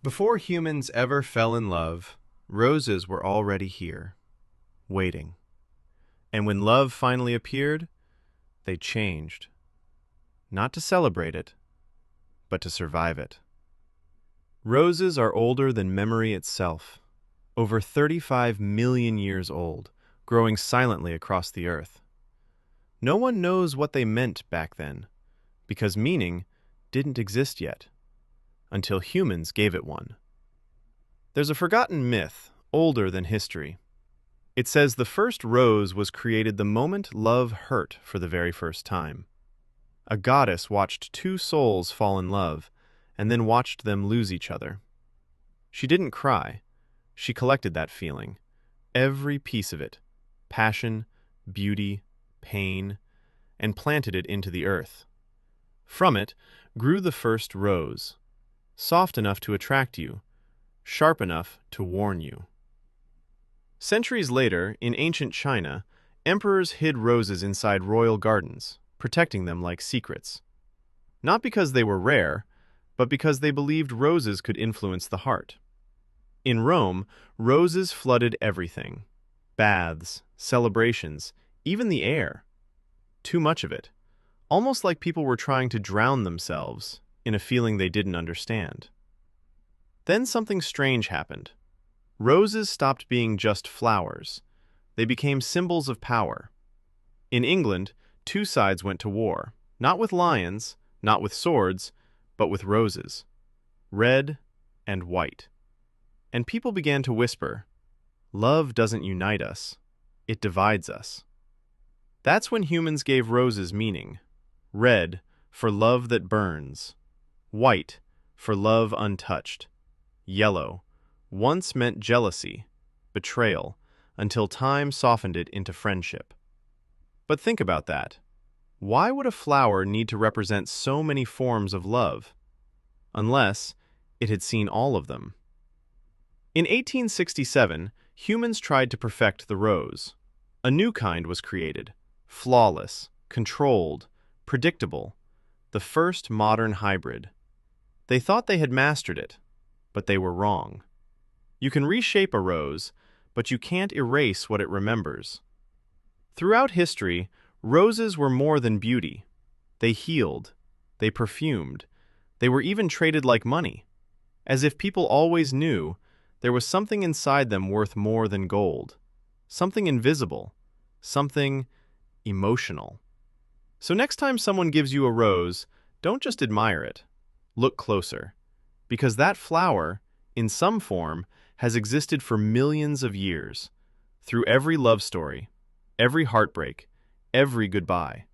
Before humans ever fell in love, roses were already here, waiting. And when love finally appeared, they changed. Not to celebrate it, but to survive it. Roses are older than memory itself, over 35 million years old, growing silently across the earth. No one knows what they meant back then, because meaning didn't exist yet, until humans gave it one. There's a forgotten myth, older than history. It says the first rose was created the moment love hurt for the very first time. A goddess watched two souls fall in love, and then watched them lose each other. She didn't cry. She collected that feeling, every piece of it, passion, beauty, pain, and planted it into the earth. From it grew the first rose, soft enough to attract you, sharp enough to warn you. Centuries later, in ancient China, emperors hid roses inside royal gardens, protecting them like secrets. Not because they were rare, but because they believed roses could influence the heart. In Rome, roses flooded everything: baths, celebrations, even the air. Too much of it, almost like people were trying to drown themselves in a feeling they didn't understand. Then something strange happened. Roses stopped being just flowers. They became symbols of power. In England, two sides went to war, not with lions, not with swords, but with roses, red and white. And people began to whisper, "Love doesn't unite us, it divides us." That's when humans gave roses meaning: red for love that burns, white for love untouched, yellow once meant jealousy, betrayal, until time softened it into friendship. But think about that. Why would a flower need to represent so many forms of love? Unless it had seen all of them. In 1867, humans tried to perfect the rose. A new kind was created: flawless, controlled, predictable, the first modern hybrid. They thought they had mastered it, but they were wrong. You can reshape a rose, but you can't erase what it remembers. Throughout history, roses were more than beauty. They healed, they perfumed, they were even traded like money, as if people always knew there was something inside them worth more than gold, something invisible, something emotional. So next time someone gives you a rose, don't just admire it. Look closer, because that flower, in some form, has existed for millions of years, through every love story, every heartbreak, every goodbye.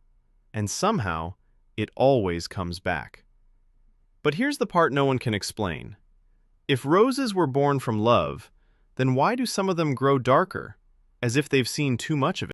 And somehow, it always comes back. But here's the part no one can explain. If roses were born from love, then why do some of them grow darker, as if they've seen too much of it?